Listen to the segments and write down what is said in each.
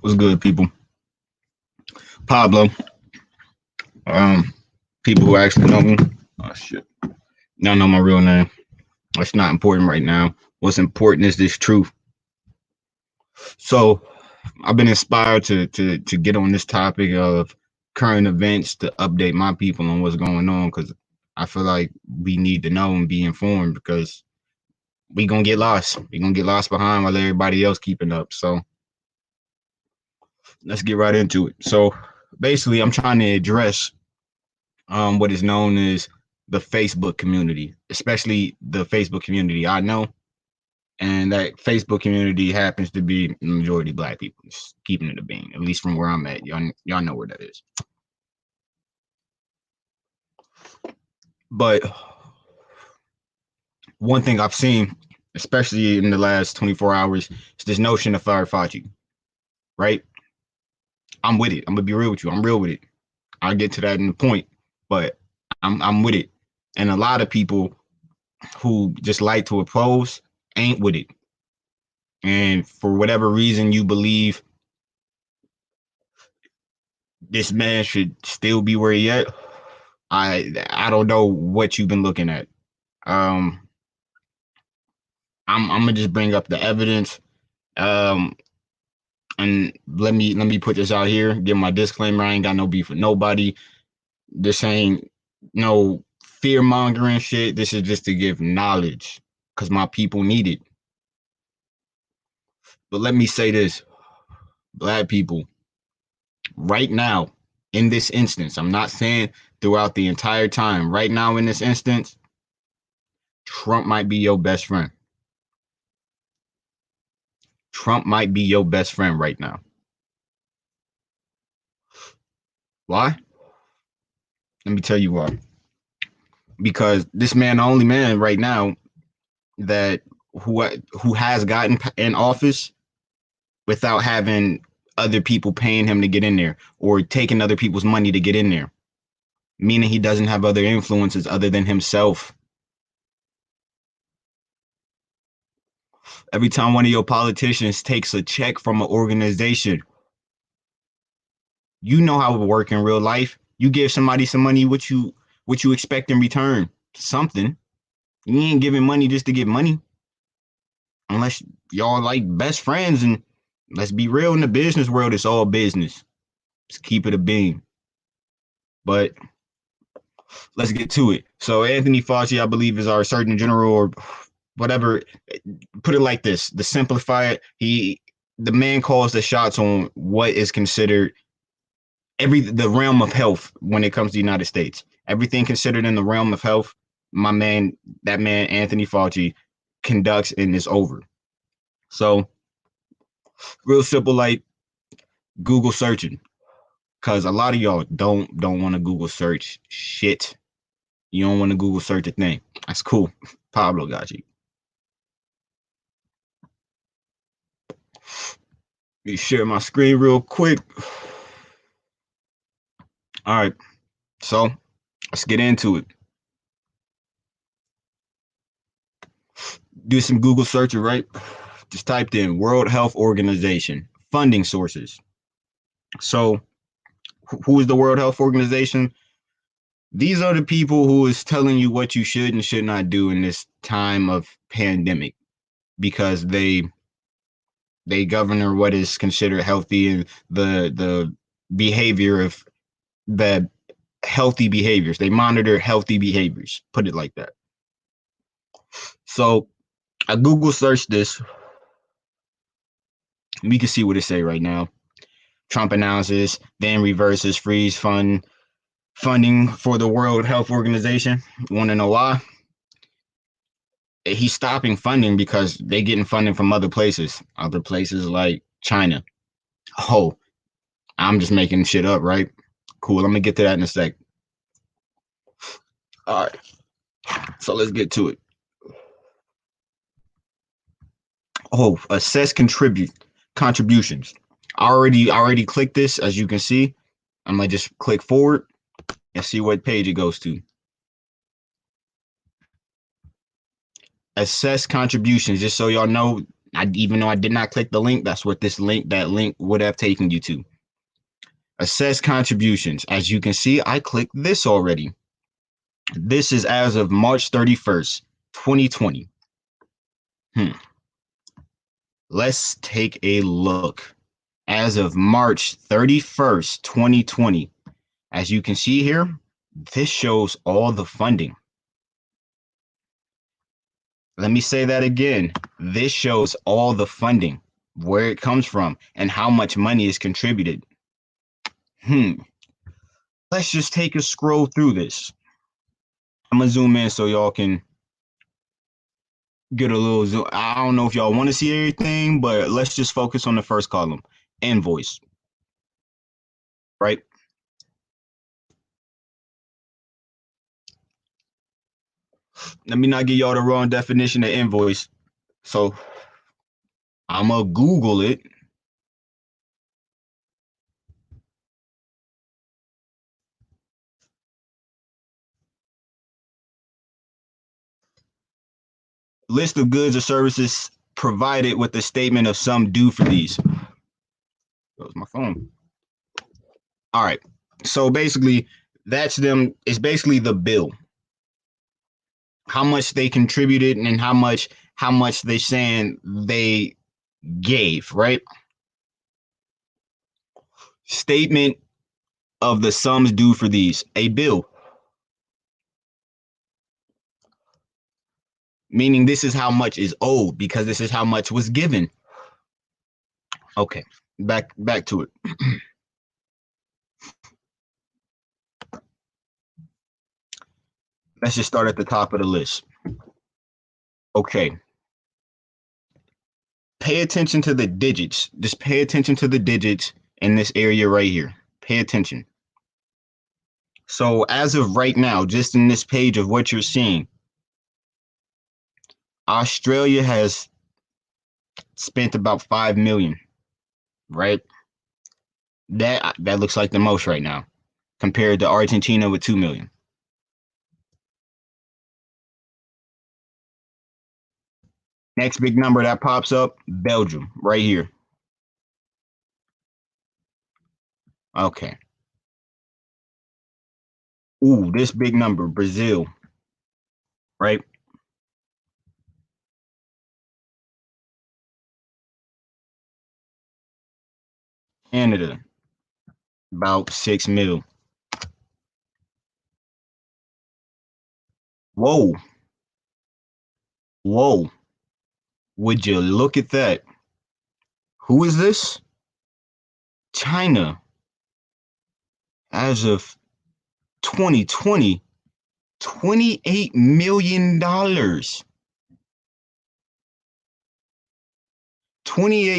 What's good, people? Pablo. Um, People who actually know me. Oh shit. Y'all know my real name. That's not important right now. What's important is this truth. So I've been inspired to get on this topic of current events to update my people on what's going on because I feel like we need to know and be informed because we gonna get lost. We gonna get lost behind while everybody else keeping up. So let's get right into it. So basically, I'm trying to address what is known as the Facebook community, especially the Facebook community I know. And that Facebook community happens to be the majority black people, just keeping it a being, at least from where I'm at. Y'all know where that is. But one thing I've seen, especially in the last 24 hours, is this notion of Fire Fauci, right? I'm with it. I'm gonna be real with you. I'm real with it. I'll get to that in the point, but I'm with it. And a lot of people who just like to oppose ain't with it. And for whatever reason you believe this man should still be where he at, I don't know what you've been looking at. Um, I'm gonna just bring up the evidence. Um, and let me put this out here. Give my disclaimer. I ain't got no beef with nobody. This ain't no fear mongering shit. This is just to give knowledge because my people need it. But let me say this, black people, right now, in this instance, I'm not saying throughout the entire time, right now in this instance, Trump might be your best friend. Trump might be your best friend right now. Why? Let me tell you why. Because this man, the only man right now that who has gotten in office without having other people paying him to get in there or taking other people's money to get in there, meaning he doesn't have other influences other than himself. Every time one of your politicians takes a check from an organization, you know how it work in real life. You give somebody some money, what you expect in return? Something. You ain't giving money just to get money, unless y'all like best friends. And let's be real, in the business world, it's all business. Just keep it a beam. But let's get to it. So Anthony Fauci, I believe, is our Surgeon General or whatever. Put it like this: to simplify it, the man calls the shots on what is considered the realm of health when it comes to the United States. Everything considered in the realm of health, my man, that man Anthony Fauci conducts and is over. So real simple, like Google searching, because a lot of y'all don't want to Google search shit. You don't want to Google search a thing. That's cool. Pablo got you. Let me share my screen real quick. All right, so let's get into it. Do some Google searching, right? Just typed in World Health Organization funding sources. So who is the World Health Organization? These are the people who is telling you what you should and should not do in this time of pandemic because they govern what is considered healthy and the behavior of the healthy behaviors. They monitor healthy behaviors. Put it like that. So I Google searched this. We can see what it say right now. Trump announces, then reverses freeze funding for the World Health Organization. You want to know why? He's stopping funding because they're getting funding from other places like China. Oh, I'm just making shit up, right? Cool. I'm gonna get to that in a sec. All right, so let's get to it. Oh, assess contributions. I already clicked this, as you can see. I'm gonna just click forward and see what page it goes to. Assess contributions, just so y'all know. Even though I did not click the link, that's what that link would have taken you to. Assess contributions. As you can see, I clicked this already. This is as of March 31st, 2020. Hmm. Let's take a look. As of March 31st, 2020, as you can see here, this shows all the funding. Let me say that again. This shows all the funding, where it comes from, and how much money is contributed. Hmm. Let's just take a scroll through this. I'm gonna zoom in so y'all can get a little zoom. I don't know if y'all want to see everything, but let's just focus on the first column, invoice, right? Let me not give y'all the wrong definition of invoice. So I'm gonna Google it. List of goods or services provided with the statement of sum due for these. That was my phone. All right. So basically, that's them. It's basically the bill, how much they contributed and how much they saying they gave, right? Statement of the sums due for these. A bill, meaning this is how much is owed because this is how much was given. Okay, back to it. Let's just start at the top of the list. Okay, pay attention to the digits. Just pay attention to the digits in this area right here. Pay attention. So as of right now, just in this page of what you're seeing, Australia has spent about 5 million, right? That looks like the most right now compared to Argentina with 2 million. Next big number that pops up, Belgium, right here. Okay. Ooh, this big number, Brazil, right? Canada, about 6 mil. Whoa, whoa. Would you look at that? Who is this? China, as of 2020, $28 million. $28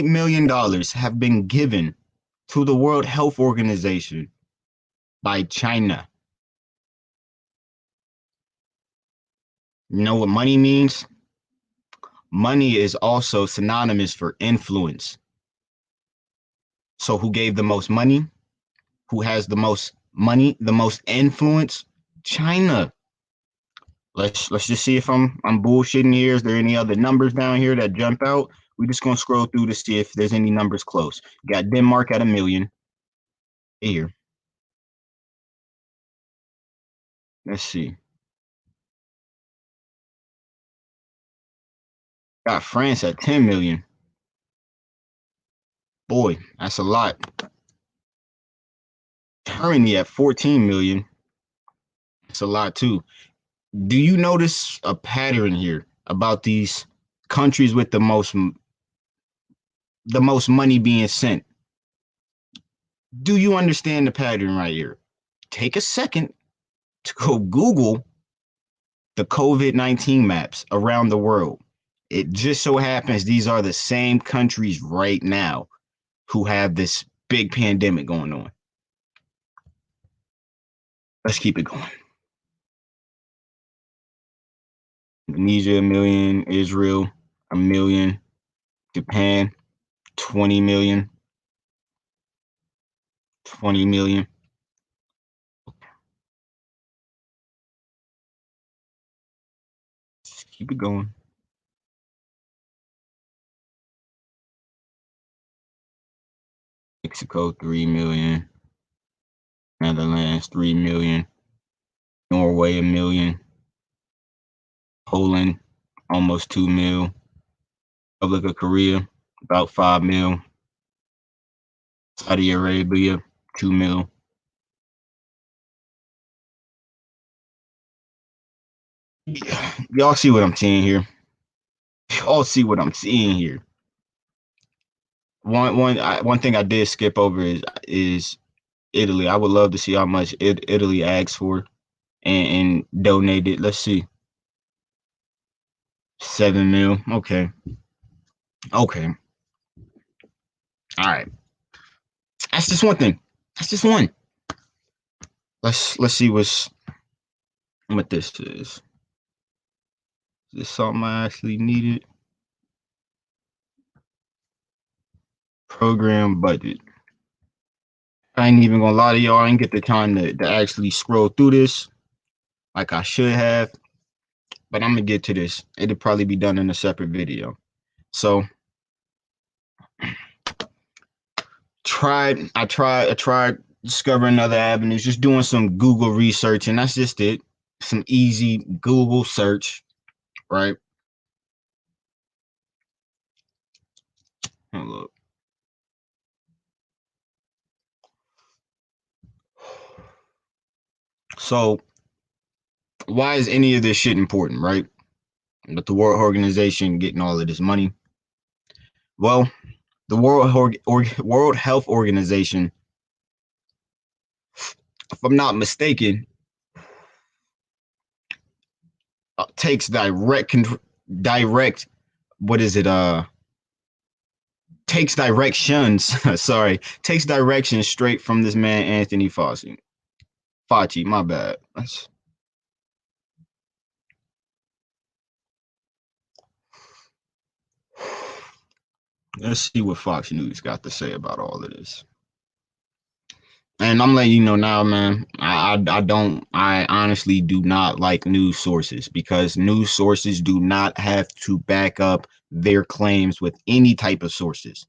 million have been given to the World Health Organization by China. You know what money means? Money is also synonymous for influence. So who gave the most money? Who has the most money, the most influence? China. Let's just see if I'm bullshitting here. Is there any other numbers down here that jump out? We're just gonna scroll through to see if there's any numbers close. Got Denmark at 1 million. Here. Let's see. Got France at 10 million. Boy, that's a lot. Germany at 14 million. That's a lot too. Do you notice a pattern here about these countries with the most money being sent? Do you understand the pattern right here? Take a second to go Google the COVID-19 maps around the world. It just so happens these are the same countries right now who have this big pandemic going on. Let's keep it going. Indonesia, 1 million. Israel, 1 million. Japan, 20 million. 20 million. Just keep it going. Mexico 3 million, Netherlands 3 million, Norway 1 million, Poland almost 2 mil, Republic of Korea about 5 mil, Saudi Arabia 2 mil. Y'all see what I'm seeing here? Y'all see what I'm seeing here? One thing I did skip over is Italy. I would love to see how much Italy asks for and donated. Let's see, 7 mil. Okay, okay, all right. That's just one thing. That's just one. Let's see what this is. Is this something I actually needed? Program budget. I ain't even gonna lie to y'all. I didn't get the time to actually scroll through this like I should have, but I'm gonna get to this. It'll probably be done in a separate video. So I tried discovering other avenues, just doing some Google research, and that's just it. Some easy Google search, right? Hold up. So why is any of this shit important, right? But the World Organization getting all of this money. Well, the World Health Organization, if I'm not mistaken, takes direct what is it takes directions sorry, takes directions straight from this man Anthony Fauci, my bad. Let's see what Fox News got to say about all of this. And I'm letting you know now, man. I honestly do not like news sources because news sources do not have to back up their claims with any type of sources.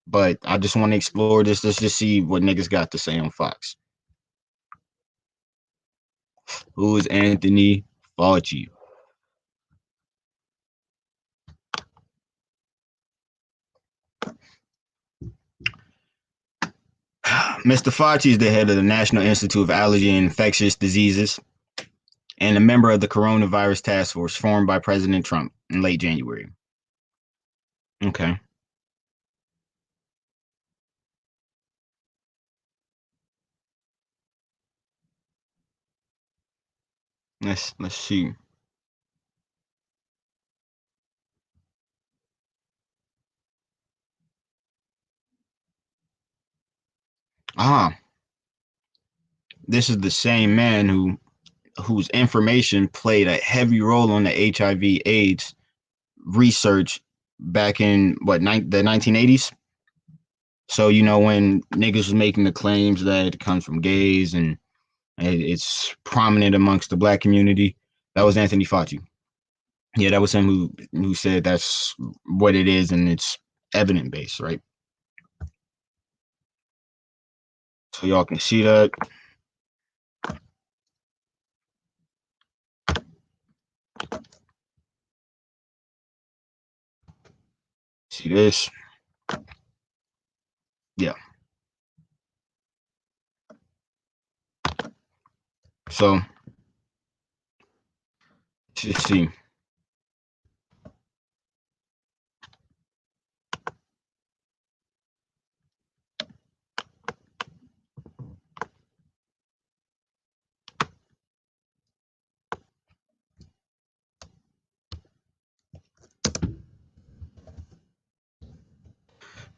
But I just want to explore this. Let's just see what niggas got to say on Fox. Who is Anthony Fauci? Mr. Fauci is the head of the National Institute of Allergy and Infectious Diseases and a member of the Coronavirus Task Force formed by President Trump in late January. Okay. Let's see. Ah, this is the same man whose information played a heavy role on the HIV/AIDS research back in the 1980s. So when niggas was making the claims that it comes from gays and it's prominent amongst the black community, that was Anthony Fauci. Yeah, that was him who said that's what it is and it's evidence based, right? So y'all can see that. See this? Yeah. So let's see.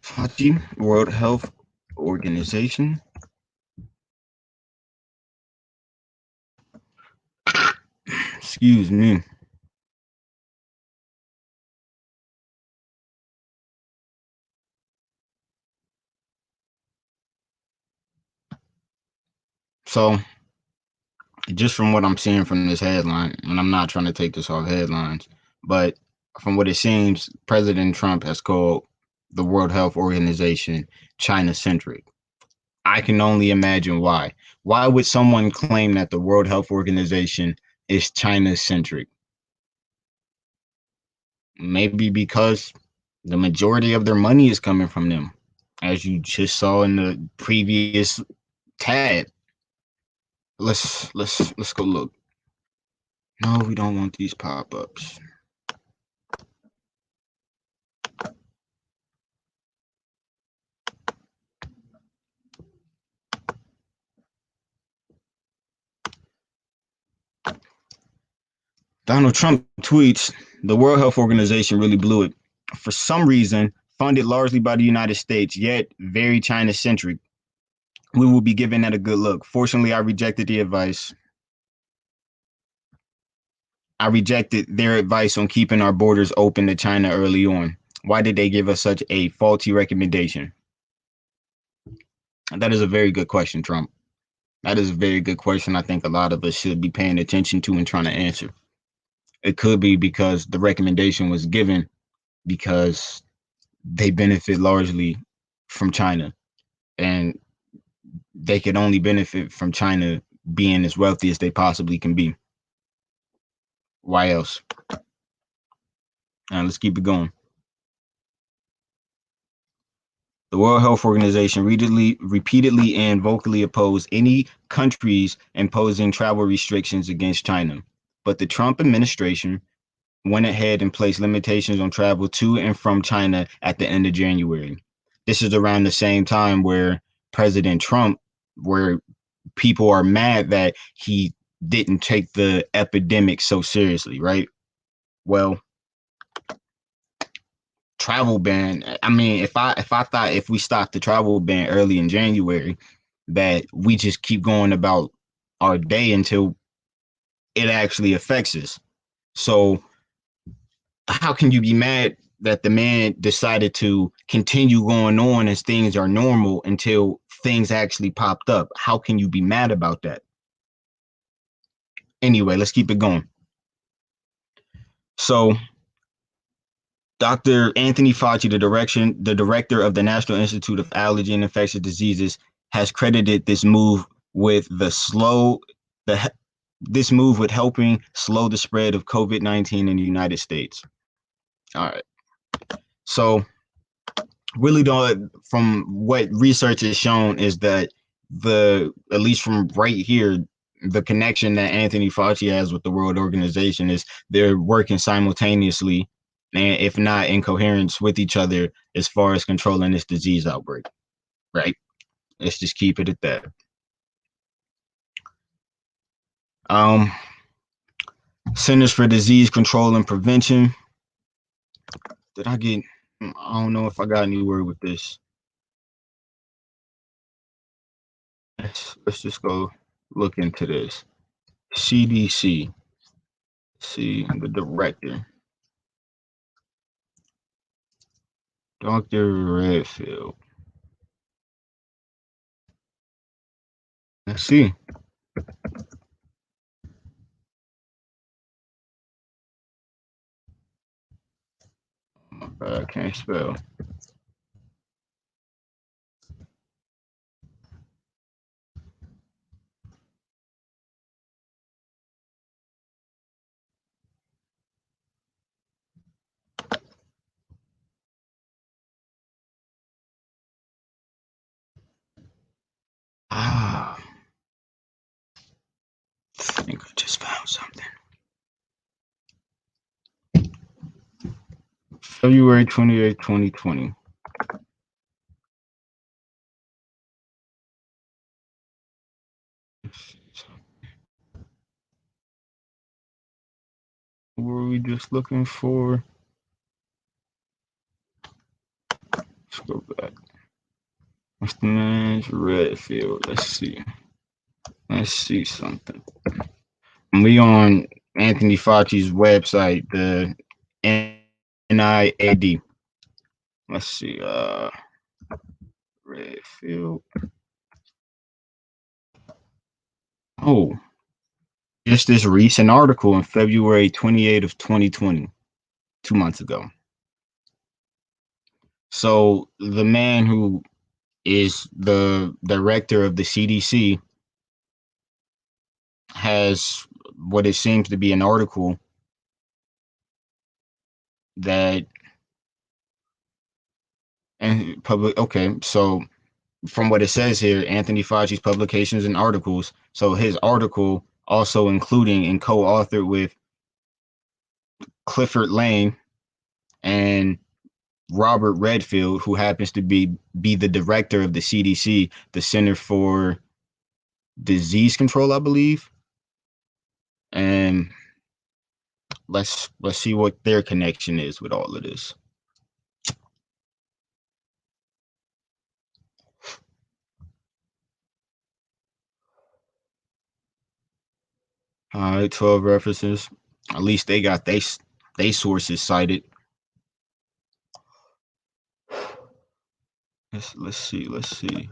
Fauci, World Health Organization. Excuse me. So, just from what I'm seeing from this headline, and I'm not trying to take this off headlines, but from what it seems, President Trump has called the World Health Organization China centric? I can only imagine why. Why would someone claim that the World Health Organization is China centric? Maybe because the majority of their money is coming from them, as you just saw in the previous tab. Let's go look. No, we don't want these pop-ups. Donald Trump tweets, the World Health Organization really blew it. For some reason, funded largely by the United States, yet very China centric. We will be giving that a good look. Fortunately, I rejected the advice. I rejected their advice on keeping our borders open to China early on. Why did they give us such a faulty recommendation? That is a very good question, Trump. That is a very good question. I think a lot of us should be paying attention to and trying to answer. It could be because the recommendation was given because they benefit largely from China, and they could only benefit from China being as wealthy as they possibly can be. Why else? Let's keep it going. The World Health Organization repeatedly and vocally opposed any countries imposing travel restrictions against China. But the Trump administration went ahead and placed limitations on travel to and from China at the end of January. This is around the same time where President Trump, where people are mad that he didn't take the epidemic so seriously, right? Well, travel ban. I mean, if I thought if we stopped the travel ban early in January, that we just keep going about our day until it actually affects us. So how can you be mad that the man decided to continue going on as things are normal until things actually popped up? How can you be mad about that? Anyway, let's keep it going. So Dr. Anthony Fauci, the director of the National Institute of Allergy and Infectious Diseases, has credited the this move with helping slow the spread of COVID-19 in the United States. All right. So really don't from what research has shown is that the at least from right here the connection that Anthony Fauci has with the World Organization is they're working simultaneously and if not in coherence with each other as far as controlling this disease outbreak, right? Let's just keep it at that. um Centers for Disease Control and Prevention, did I get I don't know if I got anywhere with this. Let's just go look into this. CDC, see the director, Dr. Redfield. Let's see. I can't spell. Ah, I think I just found something. February 28th, 2020. What were we just looking for? Let's go back. What's the man's Redfield? Let's see. Let's see something. We on Anthony Fauci's website, the NIAD. Let's see. Redfield. Oh, just this recent article in February 28th of 2020, 2 months ago. So the man who is the director of the CDC has what it seems to be an article that and public. Okay, so from what it says here, Anthony Fauci's publications and articles. So his article also including and co-authored with Clifford Lang and Robert Redfield, who happens to be the director of the CDC, the Center for Disease Control, I believe. And let's see what their connection is with all of this. All right, 12 references. At least they got they sources cited. Let's see. Let's see.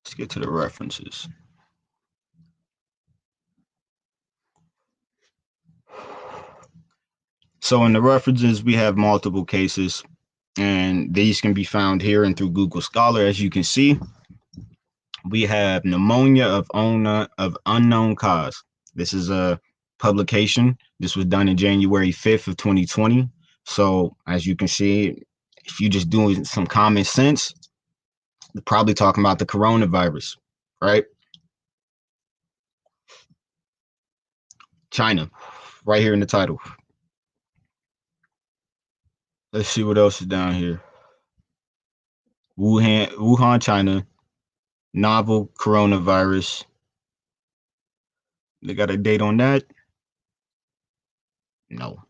Let's get to the references. So in the references, we have multiple cases, and these can be found here and through Google Scholar. As you can see, we have pneumonia of unknown cause. This is a publication. This was done in January 5th of 2020. So as you can see, if you just doing some common sense, they're probably talking about the coronavirus, right? China, right here in the title. Let's see what else is down here. Wuhan, China, novel coronavirus. They got a date on that? No.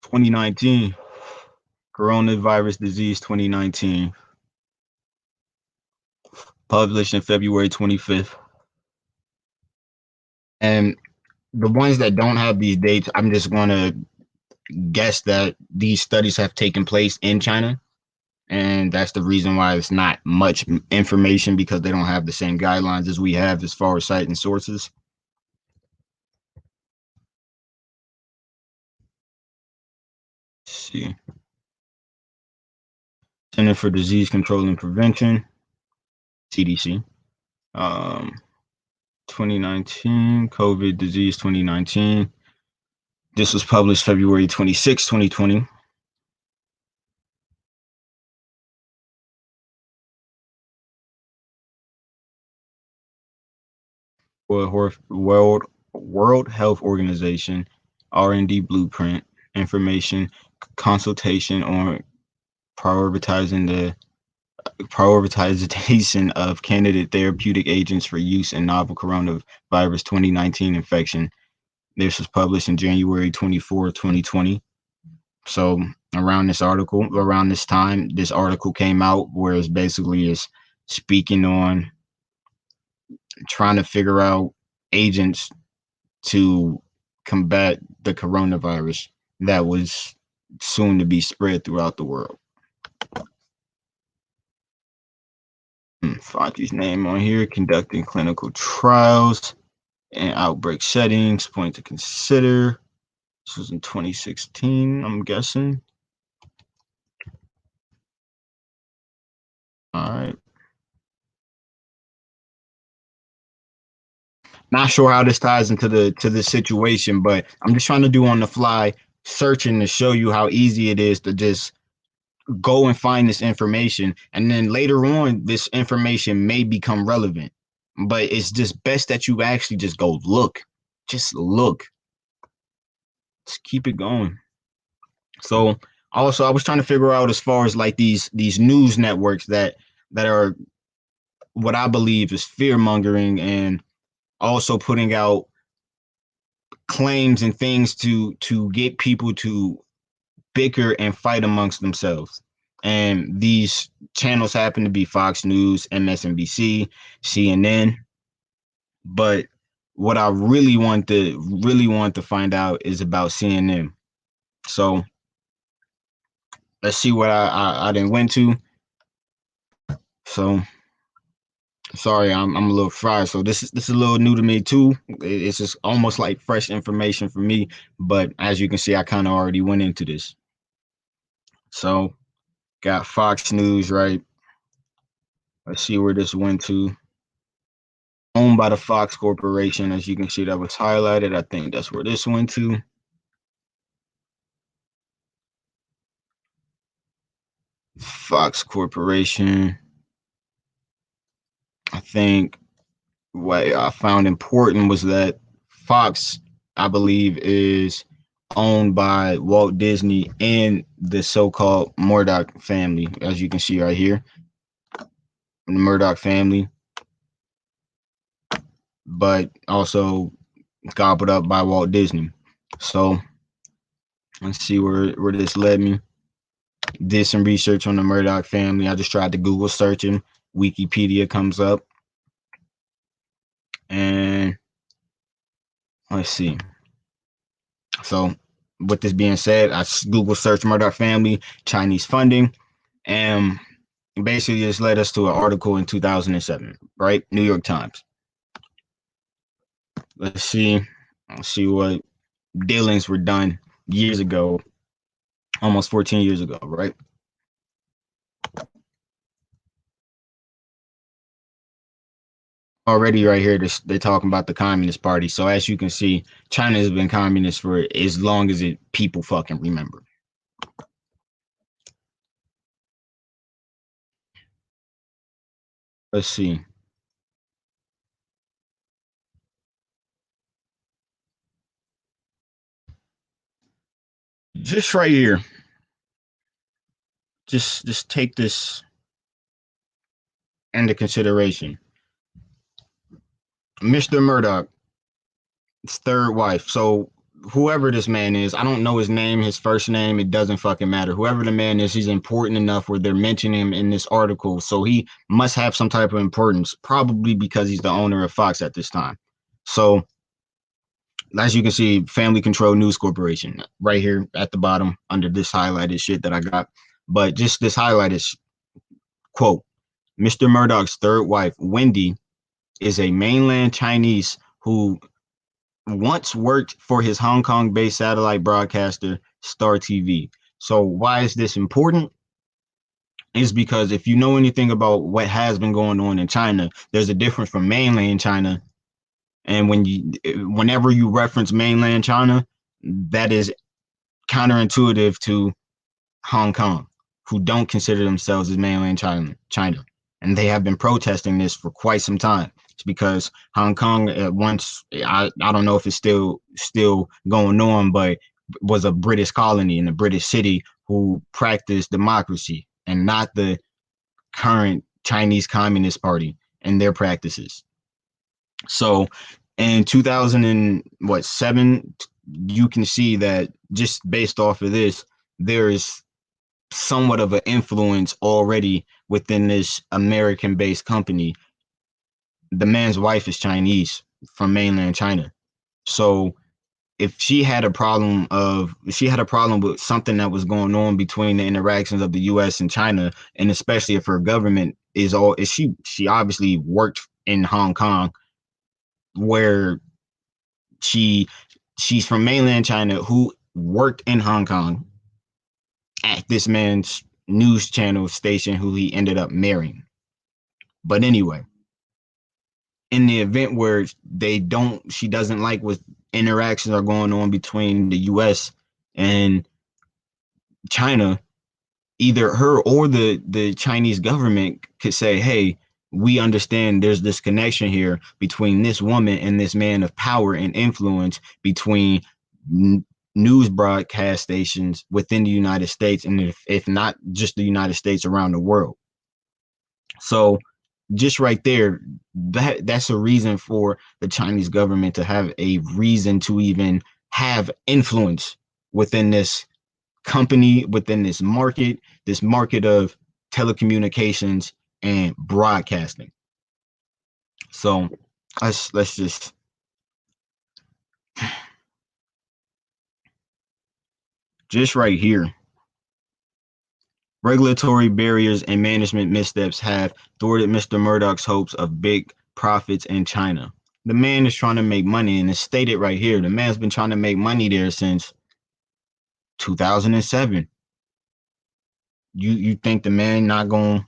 2019. Coronavirus disease 2019. Published in February 25th. And the ones that don't have these dates, I'm just going to guess that these studies have taken place in China. And that's the reason why it's not much information because they don't have the same guidelines as we have as far as citing sources. Let's see. Center for Disease Control and Prevention, CDC. Um, 2019, COVID disease 2019. This was published February 26, 2020. World Health Organization R&D blueprint information consultation on prioritizing the prioritization of candidate therapeutic agents for use in novel coronavirus 2019 infection. This was published in January 24, 2020. So around this time, this article came out where it's basically is speaking on trying to figure out agents to combat the coronavirus that was soon to be spread throughout the world. Fauci's name on here, conducting clinical trials and outbreak settings, point to consider. This was in 2016, I'm guessing. All right. Not sure how this ties into the situation, but I'm just trying to do on the fly searching to show you how easy it is to just go and find this information, and then later on this information may become relevant, but it's just best that you actually just go look, just look, just keep it going. So also I was trying to figure out as far as like these news networks that are what I believe is fear mongering and also putting out claims and things to get people to bicker and fight amongst themselves. And these channels happen to be Fox News, MSNBC, CNN. But what I really want to find out is about CNN. So let's see what I didn't went to. So Sorry, I'm a little fried, so this is a little new to me too. It's just almost like fresh information for me, but as you can see, I kind of already went into this. So got Fox News, right? Let's see where this went to. Owned by the Fox Corporation, as you can see, that was highlighted. I think that's where this went to. Fox Corporation. I think what I found important was that Fox, I believe, is owned by Walt Disney and the so-called Murdoch family, as you can see right here, the Murdoch family, but also gobbled up by Walt Disney. So let's see where this led me. Did some research on the Murdoch family. I just tried to Google searching. Wikipedia comes up, and let's see. So, with this being said, I Google search Murdoch family Chinese funding, and basically this led us to an article in 2007, right? New York Times. Let's see. Let's see what dealings were done years ago, almost 14 years ago, right? Already right here, they're talking about the Communist Party. So as you can see, China has been communist for as long as it people fucking remember. Let's see. Just right here, just take this into consideration. Mr. Murdoch, his third wife. So whoever this man is, I don't know his name, his first name, it doesn't fucking matter. Whoever the man is, he's important enough where they're mentioning him in this article. So he must have some type of importance, probably because he's the owner of Fox at this time. So as you can see, Family Control News Corporation, right here at the bottom under this highlighted shit that I got. But just this highlighted quote: Mr. Murdoch's third wife, Wendy, is a mainland Chinese who once worked for his Hong Kong based satellite broadcaster, Star TV. So, why is this important? Is because if you know anything about what has been going on in China, there's a difference from mainland China. And whenever you reference mainland China, that is counterintuitive to Hong Kong, who don't consider themselves as mainland China, and they have been protesting this for quite some time. It's because Hong Kong at once, I don't know if it's still going on, but was a British colony in a British city who practiced democracy and not the current Chinese Communist Party and their practices. So in 2000 and what 7, you can see that just based off of this, there is somewhat of an influence already within this American based company. The man's wife is Chinese from mainland China. So if she had a problem with something that was going on between the interactions of the US and China, and especially if her government is she obviously worked in Hong Kong where she she's from mainland China who worked in Hong Kong at this man's news channel station who he ended up marrying. But anyway, in the event where she doesn't like what interactions are going on between the US and China, either her or the Chinese government could say, "Hey, we understand there's this connection here between this woman and this man of power and influence between news broadcast stations within the United States, and if not just the United States, around the world." So just right there, that's a reason for the Chinese government to have a reason to even have influence within this company, within this market of telecommunications and broadcasting. So let's just right here. Regulatory barriers and management missteps have thwarted Mr. Murdoch's hopes of big profits in China. The man is trying to make money, and it's stated right here. The man's been trying to make money there since 2007. You think the man not gonna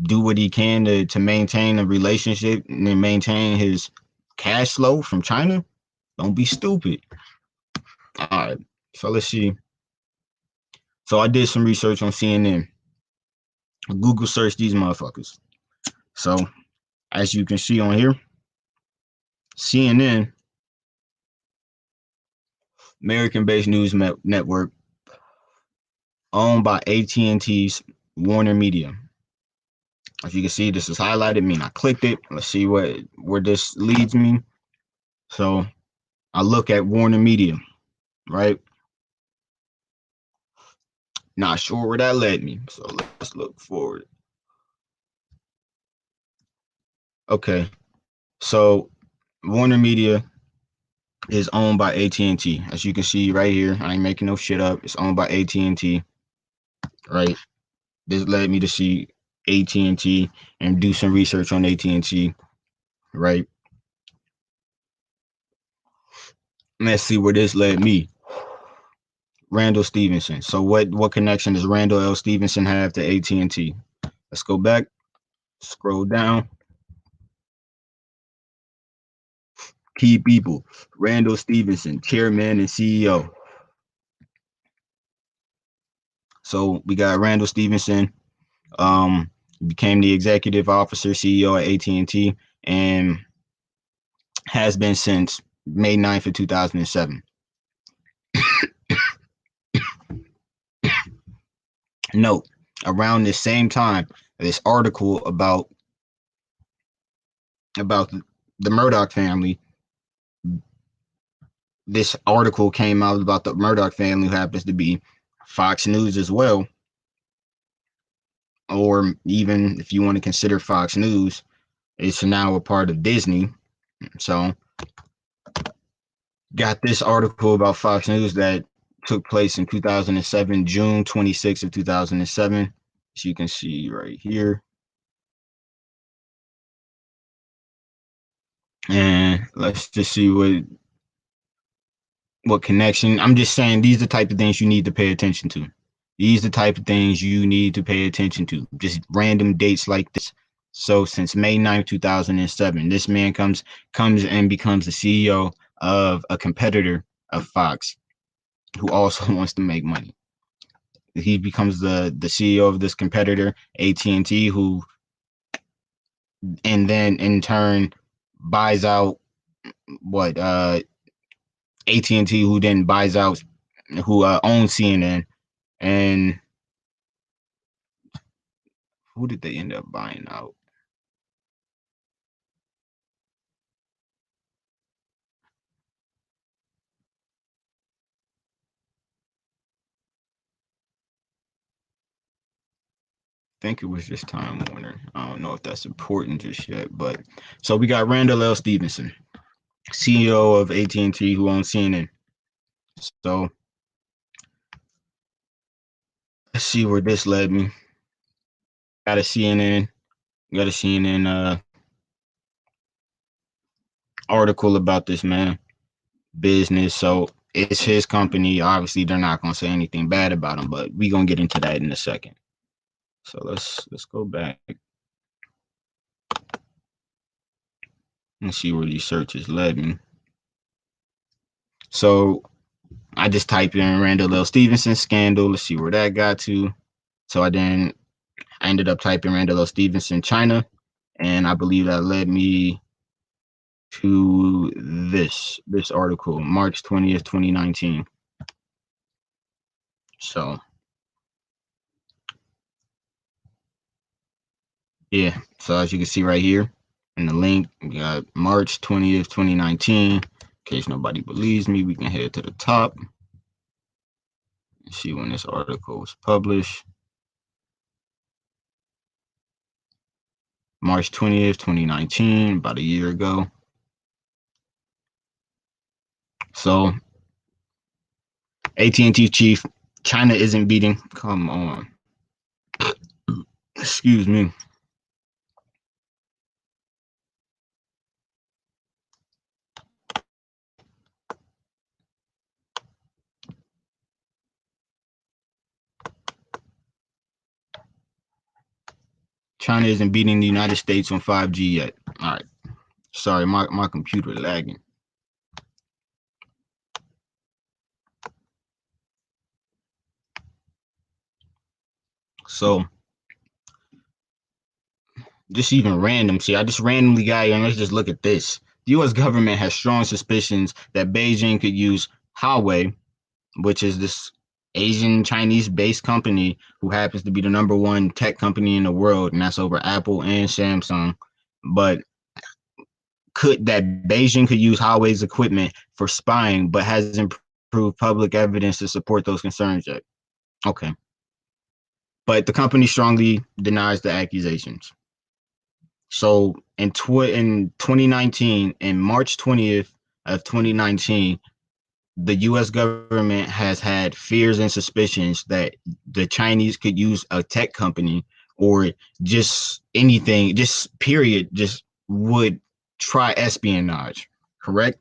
do what he can to maintain a relationship and then maintain his cash flow from China? Don't be stupid. All right, so let's see. So I did some research on CNN. Google search these motherfuckers. So as you can see on here, CNN, American-based news network, owned by AT&T's Warner Media. As you can see, this is highlighted. Me, I clicked it. Let's see where this leads me. So I look at Warner Media, right? Not sure where that led me. So let's look forward. Okay, so Warner Media is owned by AT&T. As you can see right here, I ain't making no shit up. It's owned by AT&T, right? This led me to see AT&T and do some research on AT&T, right? Let's see where this led me. Randall Stevenson. So what connection does Randall L. Stevenson have to AT&T? Let's go back, scroll down. Key people: Randall Stevenson, chairman and CEO. So we got Randall Stevenson, became the executive officer, CEO at AT&T, and has been since May 9th of 2007. Note, around the same time, this article about the Murdoch family, this article came out about the Murdoch family, who happens to be Fox News as well, or even if you want to consider Fox News, it's now a part of Disney. So got this article about Fox News that took place in 2007, June 26th of 2007. As you can see right here. And let's just see what connection. I'm just saying these are the type of things you need to pay attention to. These are the type of things you need to pay attention to. Just random dates like this. So since May 9th, 2007, this man comes and becomes the CEO of a competitor of Fox, who also wants to make money. He becomes the CEO of this competitor, AT&T, who and then in turn buys out what AT&T, who then buys out, who owns CNN, and who did they end up buying out? I think it was just Time Warner. I don't know if that's important just yet, but so we got Randall L. Stevenson, CEO of AT&T, who owns CNN. So let's see where this led me. Got a CNN, got a CNN article about this man business. So it's his company. Obviously, they're not gonna say anything bad about him, but we gonna get into that in a second. So let's go back and see where these searches led me. So I just typed in Randall L. Stevenson scandal. Let's see where that got to. So I ended up typing Randall L. Stevenson China, and I believe that led me to this article, March 20th, 2019. So yeah, so as you can see right here in the link, we got March 20th, 2019. In case nobody believes me, we can head to the top and see when this article was published. March 20th, 2019, about a year ago. So AT&T chief, China isn't beating. Come on. Excuse me. China isn't beating the United States on 5G yet. All right. Sorry, my computer lagging. So just even random. See, I just randomly got here and let's just look at this. The US government has strong suspicions that Beijing could use Huawei, which is this Asian Chinese based company who happens to be the number one tech company in the world, and that's over Apple and Samsung. But could that Beijing could use Huawei's equipment for spying, but hasn't proved public evidence to support those concerns yet. Okay. But the company strongly denies the accusations. So in 2019, in March 20th of 2019, the US government has had fears and suspicions that the Chinese could use a tech company or just anything, just period, just would try espionage, correct?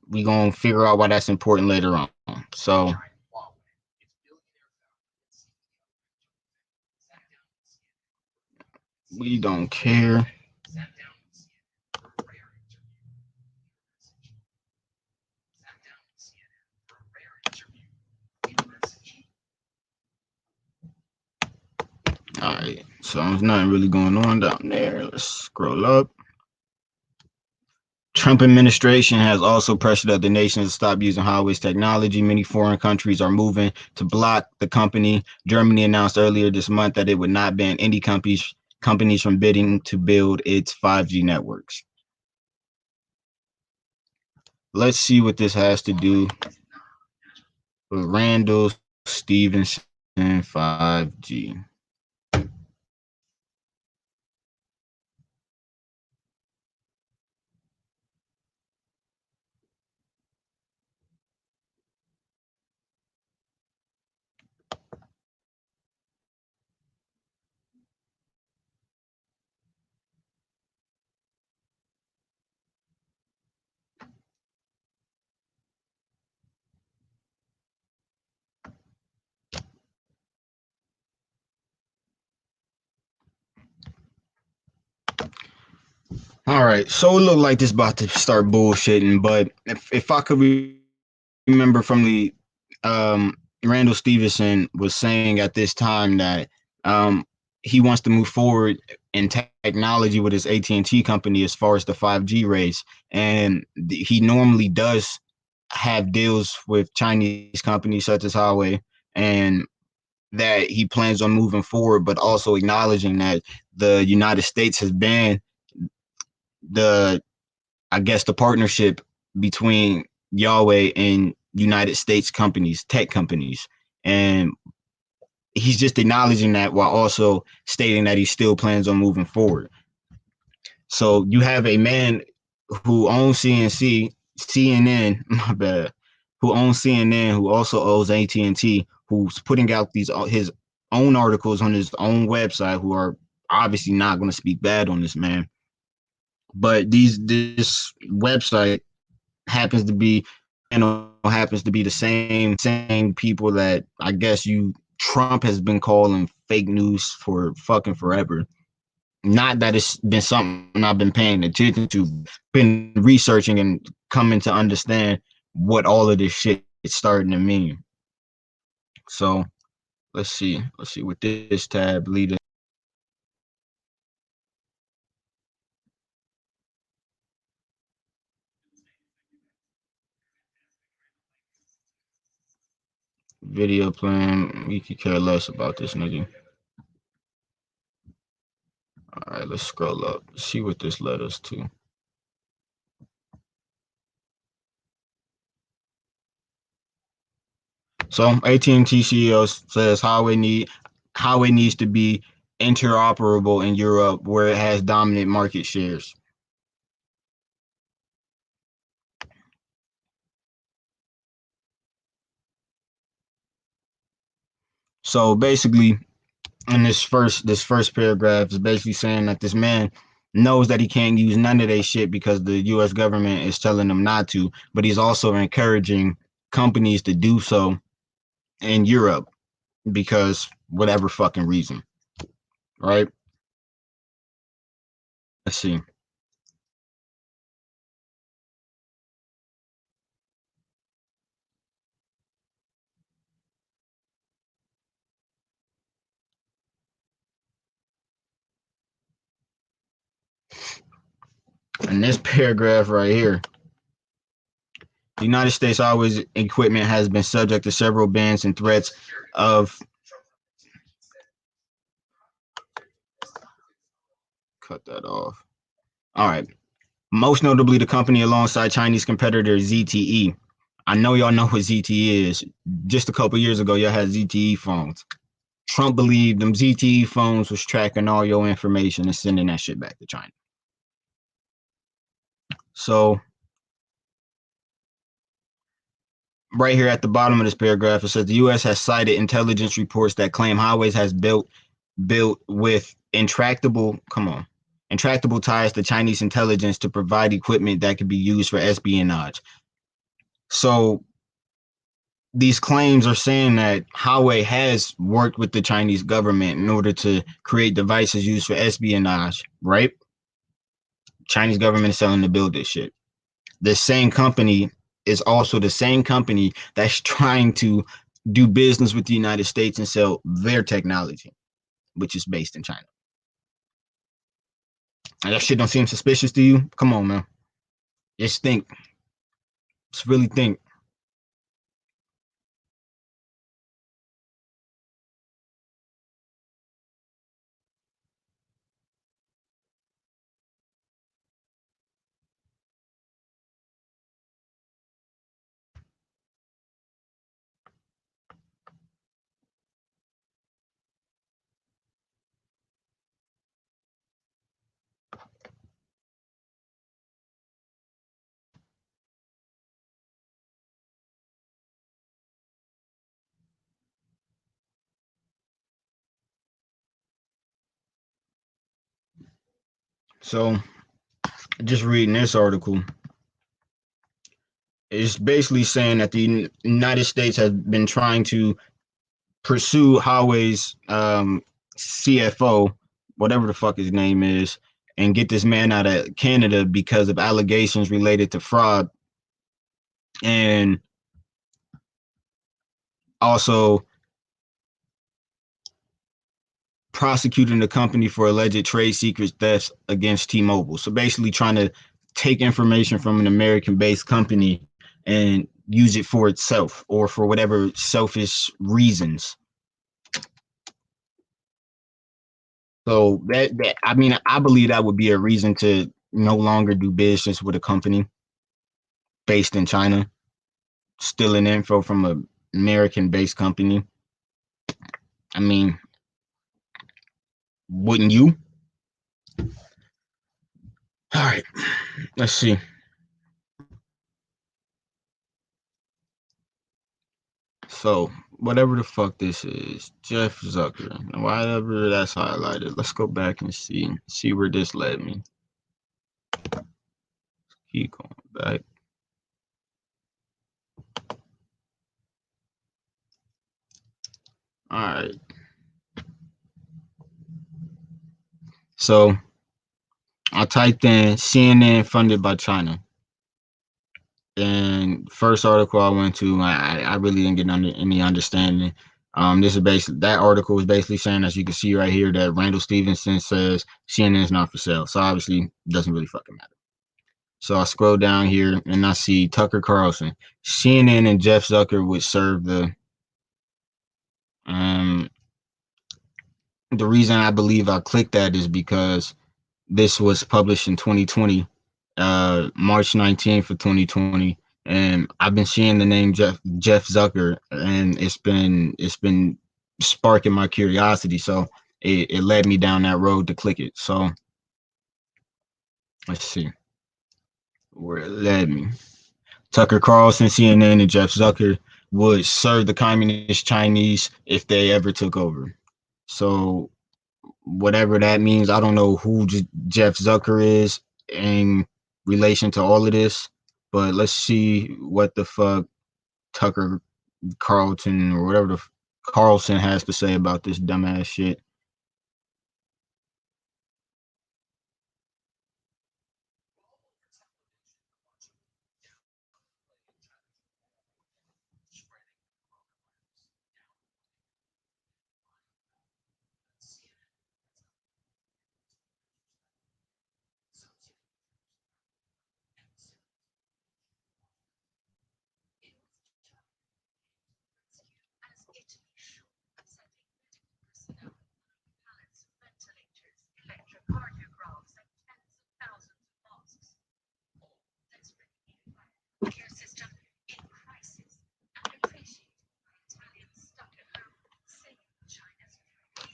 We gonna figure out why that's important later on. So we don't care. All right, so there's nothing really going on down there. Let's scroll up. Trump administration has also pressured other nations to stop using Huawei's technology. Many foreign countries are moving to block the company. Germany announced earlier this month that it would not ban any companies from bidding to build its 5G networks. Let's see what this has to do with Randall Stevenson 5G. All right, so it looked like this about to start bullshitting, but if I could remember from the Randall Stevenson was saying at this time that um, he wants to move forward in technology with his AT&T company as far as the 5G race, and he normally does have deals with Chinese companies such as Huawei, and that he plans on moving forward, but also acknowledging that the United States has banned the I guess the partnership between Yahweh and United States companies, tech companies. And he's just acknowledging that while also stating that he still plans on moving forward. So you have a man who owns CNN, my bad, who owns CNN, who also owns AT&T, who's putting out these his own articles on his own website, who are obviously not going to speak bad on this man. But this website happens to be happens to be the same people that I guess you Trump has been calling fake news for fucking forever. Not that it's been something I've been paying attention to, been researching and coming to understand what all of this shit is starting to mean. So let's see what this tab leader video plan. We could care less about this nigga. All right, let's scroll up. See what this led us to. So AT&T CEO says Huawei needs to be interoperable in Europe where it has dominant market shares. So basically, in this first paragraph is basically saying that this man knows that he can't use none of their shit because the U.S. government is telling him not to, but he's also encouraging companies to do so in Europe because whatever fucking reason, right? Let's see. In this paragraph right here, the United States always equipment has been subject to several bans and threats of cut that off. All right. Most notably, the company alongside Chinese competitor ZTE. I know y'all know what ZTE is. Just a couple years ago, y'all had ZTE phones. Trump believed them ZTE phones was tracking all your information and sending that shit back to China. So right here at the bottom of this paragraph, it says the U.S. has cited intelligence reports that claim Highways has built with intractable ties to Chinese intelligence to provide equipment that could be used for espionage. So these claims are saying that Huawei has worked with the Chinese government in order to create devices used for espionage, right? Chinese government is selling to build this shit. The same company is also the same company that's trying to do business with the United States and sell their technology, which is based in China. And that shit don't seem suspicious to you? Come on, man. Just think. Just really think. So, just reading this article, it's basically saying that the United States has been trying to pursue Huawei's CFO, whatever the fuck his name is, and get this man out of Canada because of allegations related to fraud and also prosecuting the company for alleged trade secrets thefts against T-Mobile. So basically trying to take information from an American-based company and use it for itself or for whatever selfish reasons. So that I mean, I believe that would be a reason to no longer do business with a company based in China, stealing info from an American-based company. I mean, wouldn't you? All right, let's see. So whatever the fuck this is, Jeff Zucker, whatever that's highlighted. Let's go back and see where this led me. Keep going back. All right. So I typed in CNN funded by China. And first article I went to, I really didn't get any understanding. This is basically that article was basically saying, as you can see right here, that Randall Stevenson says CNN is not for sale. So obviously, it doesn't really fucking matter. So I scroll down here and I see Tucker Carlson, CNN, and Jeff Zucker would serve um the reason I believe I clicked that is because this was published in 2020, March 19th of 2020, and I've been seeing the name Jeff Zucker, and it's been sparking my curiosity, so it led me down that road to click it. So let's see where it led me. Tucker Carlson, CNN, and Jeff Zucker would serve the communist Chinese if they ever took over. So whatever that means, I don't know who Jeff Zucker is in relation to all of this, but let's see what the fuck Tucker Carlton or whatever the Carlson has to say about this dumbass shit.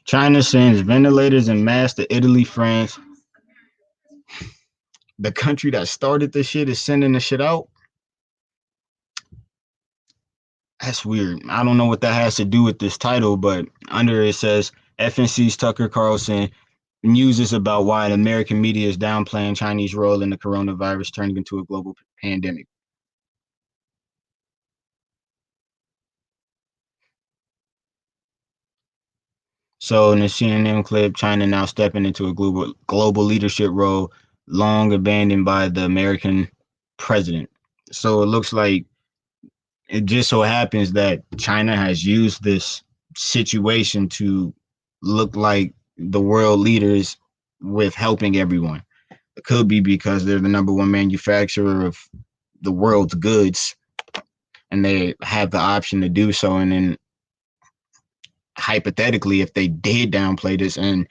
China sends ventilators and masks to Italy, France. The country that started this shit is sending the shit out. That's weird. I don't know what that has to do with this title, but under it says FNC's Tucker Carlson muses about why American media is downplaying Chinese role in the coronavirus turning into a global pandemic. So in the CNN clip, China now stepping into a global leadership role long abandoned by the American president. So it looks like it just so happens that China has used this situation to look like the world leaders with helping everyone. It could be because they're the number one manufacturer of the world's goods and they have the option to do so. And then hypothetically, if they did downplay this and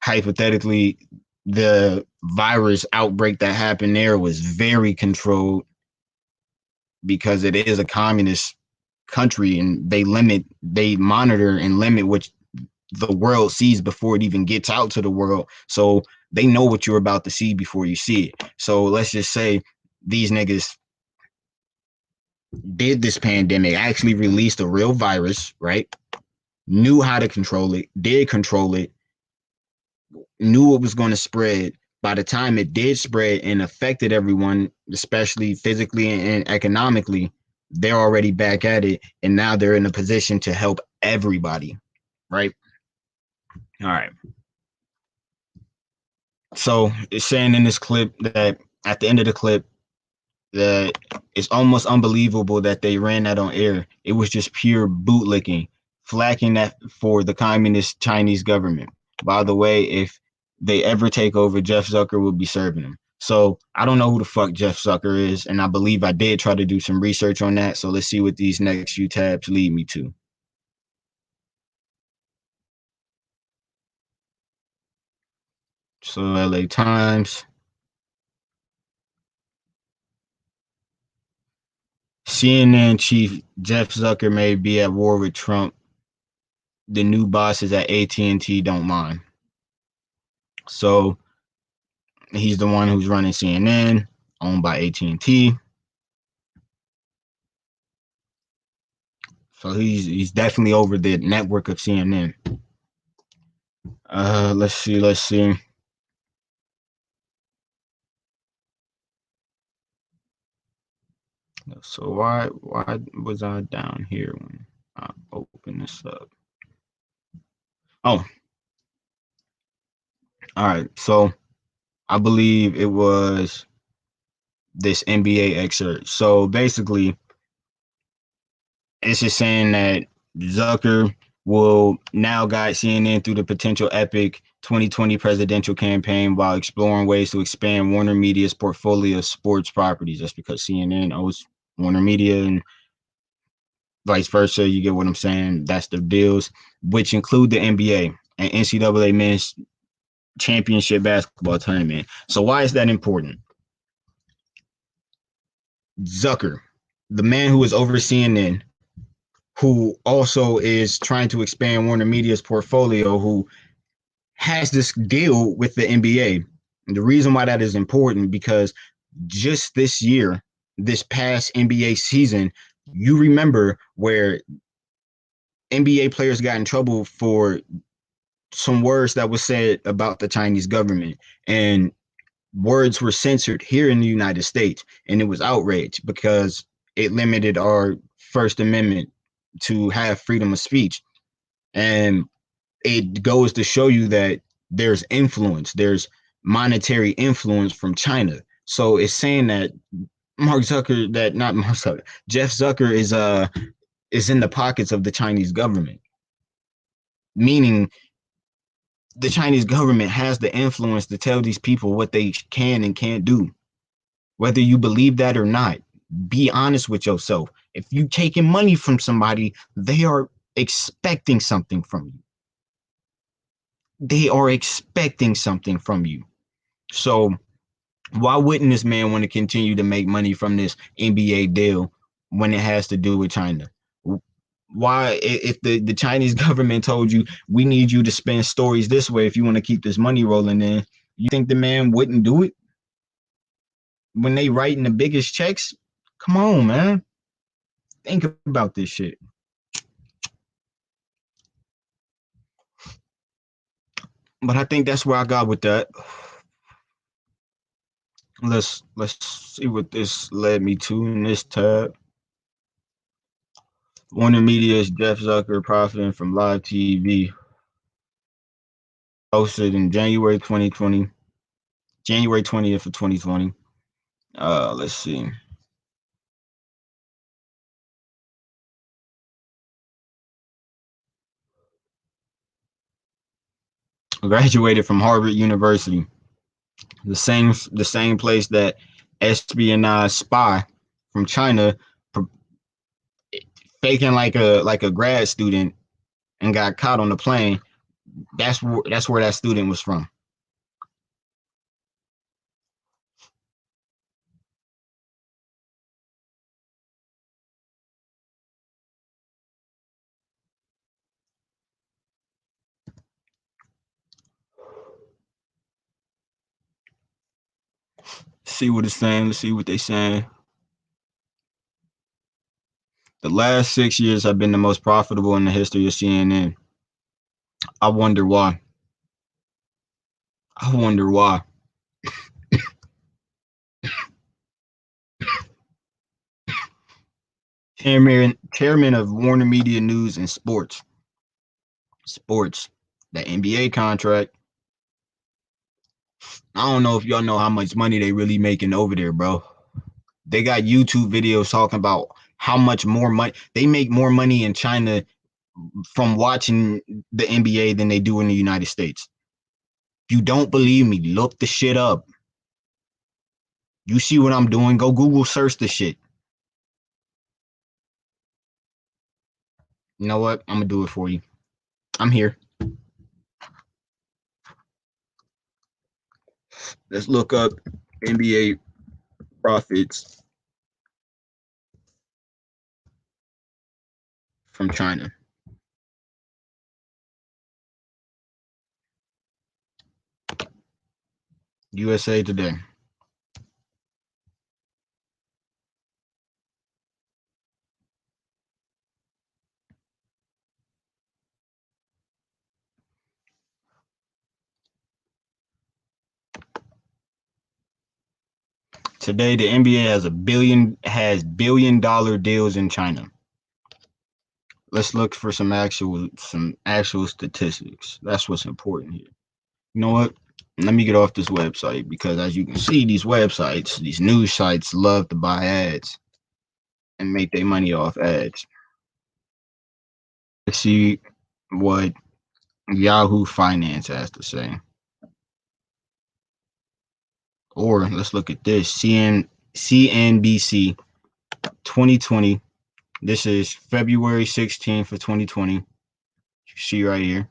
hypothetically the virus outbreak that happened there was very controlled because it is a communist country and they monitor and limit what the world sees before it even gets out to the world. So they know what you're about to see before you see it. So let's just say these niggas did this pandemic, actually released a real virus, right? Knew how to control it, did control it, knew it was going to spread. By the time it did spread and affected everyone, especially physically and economically, they're already back at it. And now they're in a position to help everybody, right? All right. So it's saying in this clip that at the end of the clip, that it's almost unbelievable that they ran that on air. It was just pure bootlicking, flacking that for the communist Chinese government. By the way, if they ever take over, Jeff Zucker will be serving them. So I don't know who the fuck Jeff Zucker is, and I believe I did try to do some research on that. So let's see what these next few tabs lead me to. So LA Times, CNN chief Jeff Zucker may be at war with Trump. The new bosses at AT&T don't mind. So he's the one who's running CNN, owned by AT&T. So he's definitely over the network of CNN. Let's see. So why was I down here when I opened this up? Oh, all right. So I believe it was this NBA excerpt. So basically, it's just saying that Zucker will now guide CNN through the potential epic 2020 presidential campaign while exploring ways to expand Warner Media's portfolio of sports properties. That's because CNN owns Warner Media and vice versa. You get what I'm saying? That's the deals, which include the NBA and NCAA men's championship basketball tournament. So why is that important? Zucker, the man who is over CNN, who also is trying to expand Warner Media's portfolio, who has this deal with the NBA. And the reason why that is important because just this year, this past NBA season, You remember where NBA players got in trouble for some words that was said about the Chinese government, and words were censored here in the United States, and it was outrage because it limited our First Amendment to have freedom of speech. And it goes to show you that there's influence, there's monetary influence from China. So it's saying that Mark Zucker, that not Mark Zucker, Jeff Zucker is in the pockets of the Chinese government, meaning the Chinese government has the influence to tell these people what they can and can't do, whether you believe that or not. Be honest with yourself. If you taking money from somebody, they are expecting something from you. They are expecting something from you. So why wouldn't this man want to continue to make money from this NBA deal when it has to do with China? Why, if the Chinese government told you we need you to spend stories this way if you want to keep this money rolling in, you think the man wouldn't do it when they writing the biggest checks? Come on, man. Think about this shit. But I think that's where I got with that. Let's see what this led me to in this tab. Warner Media's Jeff Zucker profiting from live TV, posted in January 20th of 2020. Let's see. Graduated from Harvard University, the same place that espionage spy from China faking like a grad student and got caught on the plane. That's where that student was from. See what it's saying. Let's see what they saying. The last 6 years have been the most profitable in the history of CNN. I wonder why. I wonder why. Chairman of Warner Media News and Sports. Sports. The NBA contract. I don't know if y'all know how much money they really making over there, bro. They got YouTube videos talking about how much more money they make more money in China from watching the NBA than they do in the United States. If you don't believe me, look the shit up. You see what I'm doing? Go Google search the shit. You know what? I'm gonna do it for you. I'm here. Let's look up NBA profits from China. USA Today. Today, the NBA has billion-dollar deals in China. Let's look for some actual statistics. That's what's important here. You know what? Let me get off this website because, as you can see, these news sites love to buy ads and make their money off ads. Let's see what Yahoo Finance has to say. Or let's look at this CNBC 2020. This is February 16th of 2020. You see right here.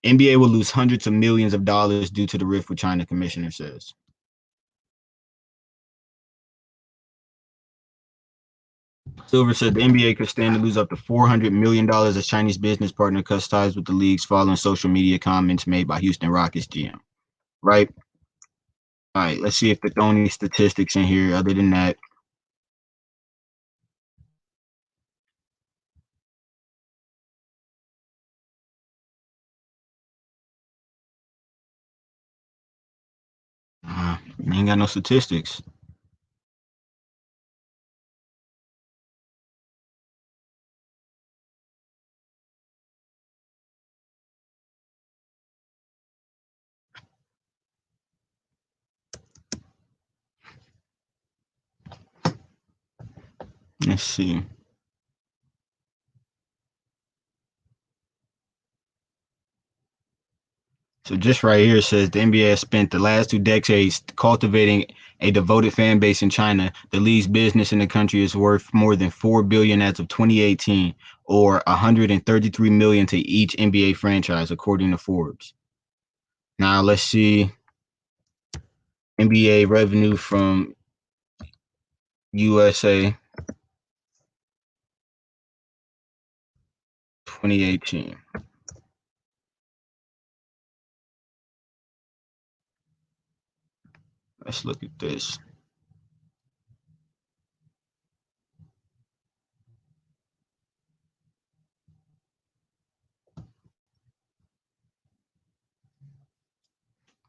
NBA will lose hundreds of millions of dollars due to the rift with China, commissioner says. Silver said the NBA could stand to lose up to $400 million as Chinese business partner cuts ties with the leagues following social media comments made by Houston Rockets GM. Right? All right, let's see if there's any statistics in here other than that. You ain't got no statistics. Let's see. So just right here it says the NBA has spent the last 2 decades cultivating a devoted fan base in China. The league's business in the country is worth more than 4 billion as of 2018, or 133 million to each NBA franchise, according to Forbes. Now let's see NBA revenue from USA 2018. Let's look at this.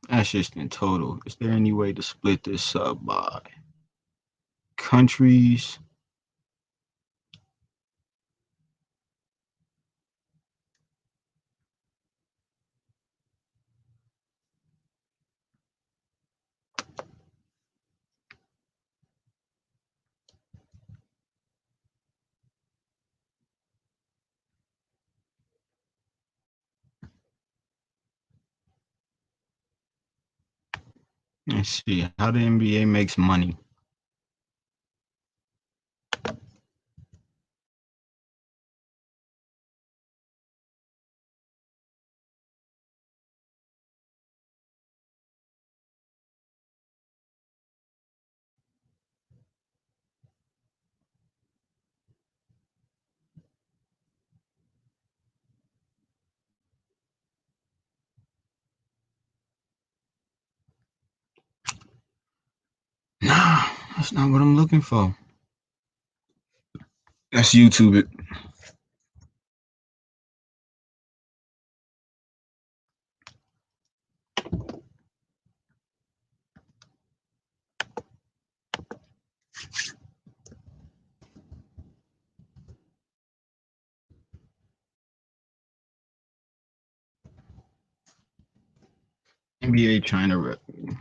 That's just in total. Is there any way to split this up by countries? Let's see how the NBA makes money. Nah, that's not what I'm looking for. Let's YouTube it. NBA China revenue.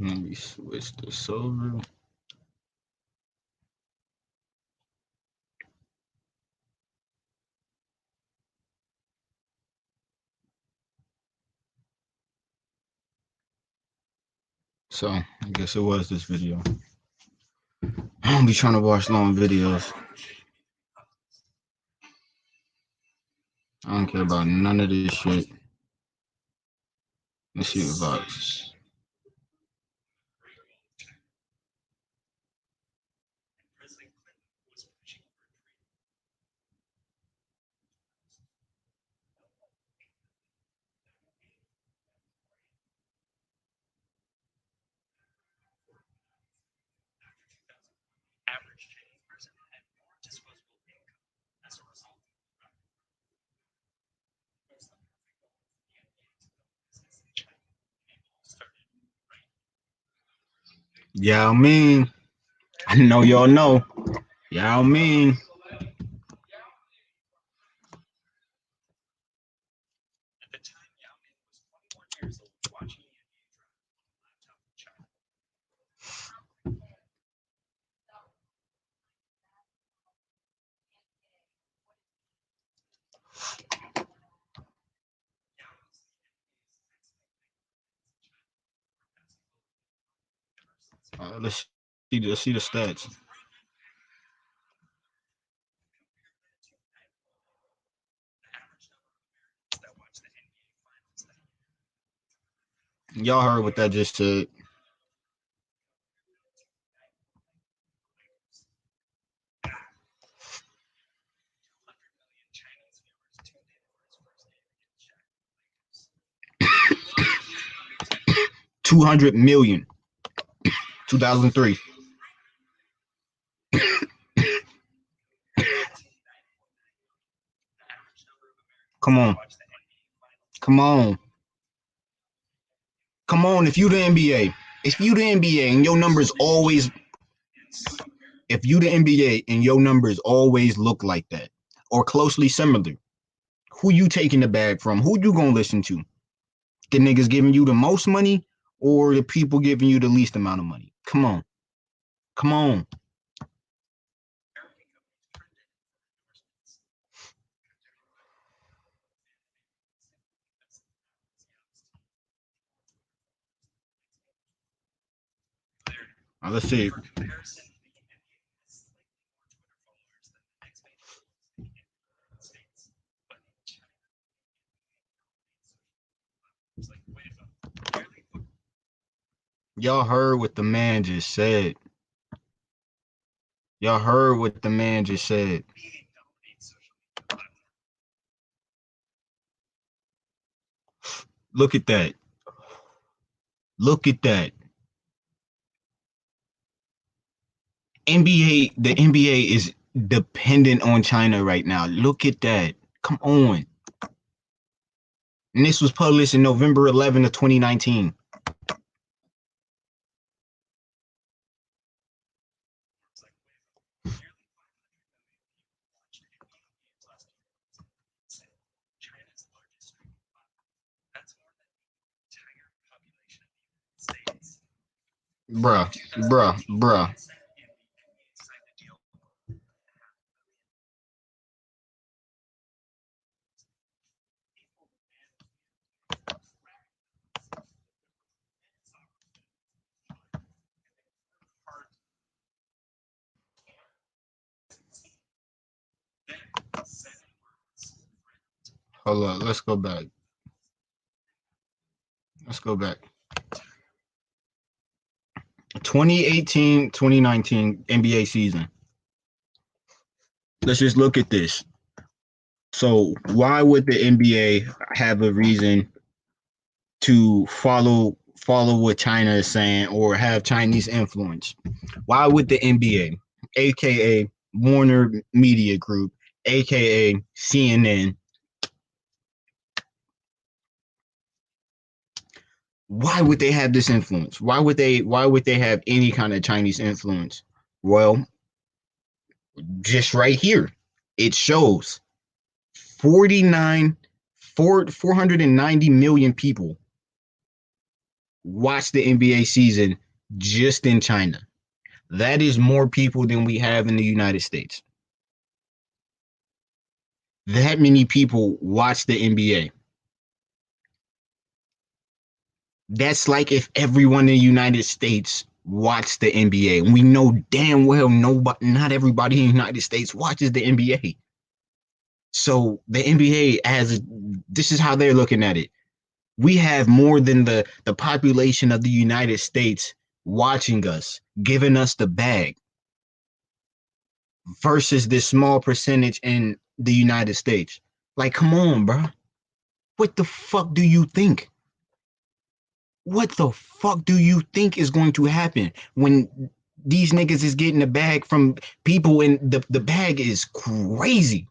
Let me switch this over. So I guess it was this video. I don't be trying to watch long videos. I don't care about none of this shit. Let's see the box. Yao Ming. I know y'all know. Yao Ming. Let's see the stats. Y'all heard what that just said. 200 million. 2003. Come on. Come on. Come on. If you the NBA and your numbers always if you the NBA and your numbers always look like that or closely similar, who you taking the bag from? Who you gonna listen to? The niggas giving you the most money or the people giving you the least amount of money? Come on. Come on. Let's see. Y'all heard what the man just said. Y'all heard what the man just said. Look at that. Look at that. The NBA is dependent on China right now. Look at that. Come on. And this was published in November 11 of 2019. Bruh, bruh, bruh. Hold on, let's go back. Let's go back. 2018-2019 NBA season. Let's just look at this. So why would the NBA have a reason to follow what China is saying or have Chinese influence? Why would the NBA, aka Warner Media Group, aka CNN, why would they have this influence? Why would they have any kind of Chinese influence? Well, just right here, it shows 490 million people watch the NBA season just in China. That is more people than we have in the United States. That many people watch the NBA. That's like if everyone in the United States watched the NBA. And we know damn well not everybody in the United States watches the NBA. So the NBA this is how they're looking at it. We have more than the population of the United States watching us, giving us the bag versus this small percentage in the United States. Like, come on, bro. What the fuck do you think? What the fuck do you think is going to happen when these niggas is getting the bag from people and the bag is crazy?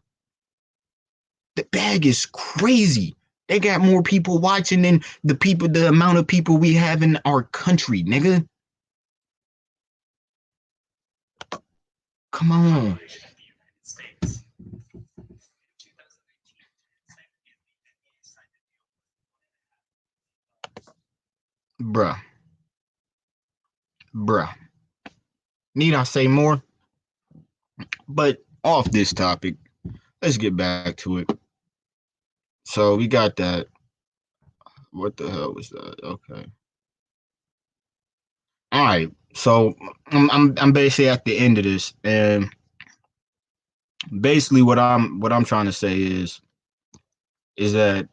The bag is crazy. They got more people watching than the amount of people we have in our country, nigga. Come on. Bruh. Bruh. Need I say more? But off this topic, let's get back to it. So we got that. What the hell was that? Okay. All right. So I'm basically at the end of this, and basically what I'm trying to say is that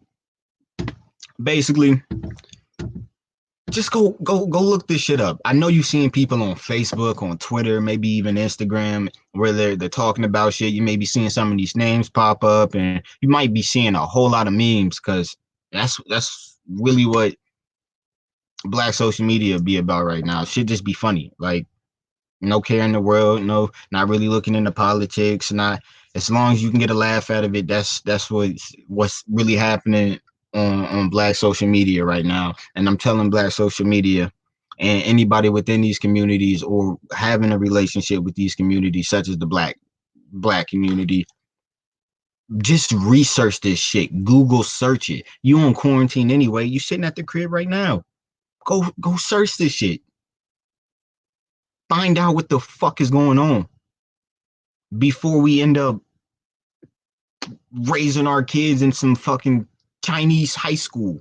basically just go look this shit up. I know you've seen people on Facebook, on Twitter, maybe even Instagram, where they're talking about shit. You may be seeing some of these names pop up, and you might be seeing a whole lot of memes because that's really what black social media be about right now. It should just be funny. Like no care in the world, no, not really looking into politics, not as long as you can get a laugh out of it. That's what's really happening on black social media right now. And I'm telling black social media and anybody within these communities or having a relationship with these communities, such as the black community, just research this shit. Google search it. You on quarantine anyway. You sitting at the crib right now. Go search this shit. Find out what the fuck is going on before we end up raising our kids in some fucking Chinese high school,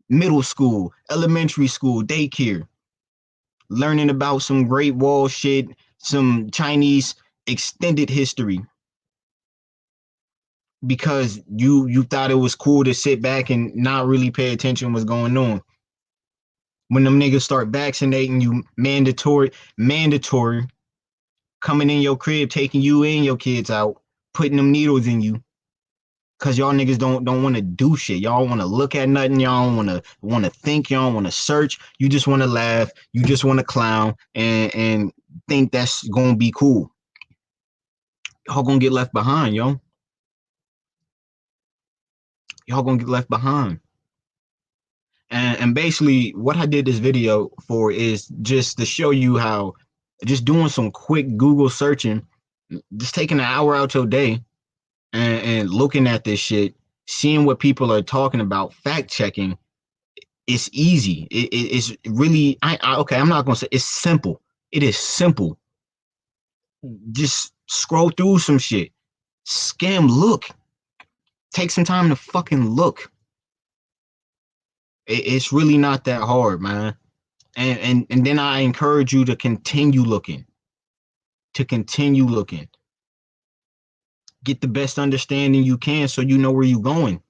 middle school, elementary school, daycare, learning about some Great Wall shit, some Chinese extended history because you thought it was cool to sit back and not really pay attention what's going on. When them niggas start vaccinating you, mandatory, coming in your crib, taking you and your kids out, putting them needles in you, cause y'all niggas don't want to do shit. Y'all want to look at nothing. Y'all want to think. Y'all want to search. You just want to laugh. You just want to clown and think that's gonna be cool. Y'all gonna get left behind, yo. Y'all gonna get left behind. And basically, what I did this video for is just to show you how just doing some quick Google searching, just taking an hour out your day and looking at this shit, seeing what people are talking about, fact checking. It's easy. It's really okay. I'm not gonna say it's simple. It is simple. Just scroll through some shit, skim, look, take some time to fucking look. It's really not that hard, man. And then I encourage you to continue looking, get the best understanding you can, so you know where you're going,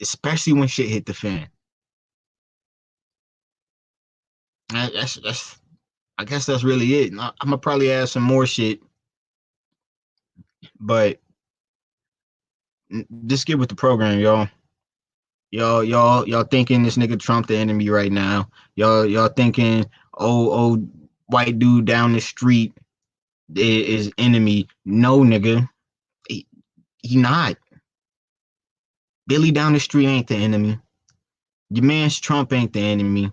especially when shit hit the fan. That's I guess that's really it. I'm gonna probably add some more shit, but just get with the program, y'all. Y'all thinking this nigga Trump the enemy right now. Y'all thinking old white dude down the street is enemy. No, nigga, he not. Billy down the street ain't the enemy. Your man's Trump ain't the enemy.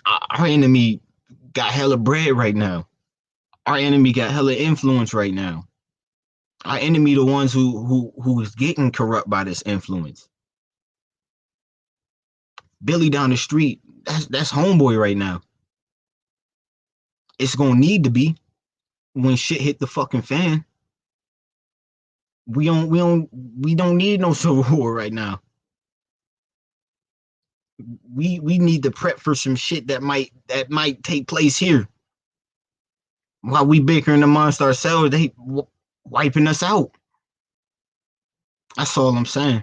Our enemy got hella bread right now. Our enemy got hella influence right now. Our enemy the ones who is getting corrupt by this influence. Billy down the street, that's homeboy right now. It's gonna need to be when shit hit the fucking fan. We don't need no civil war right now. We need to prep for some shit that might take place here. While we bickering amongst ourselves, they wiping us out. That's all I'm saying.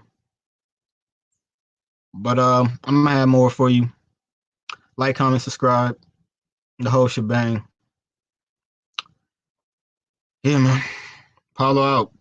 But I'm gonna have more for you. Like, comment, subscribe, the whole shebang. Yeah, man. Paulo out.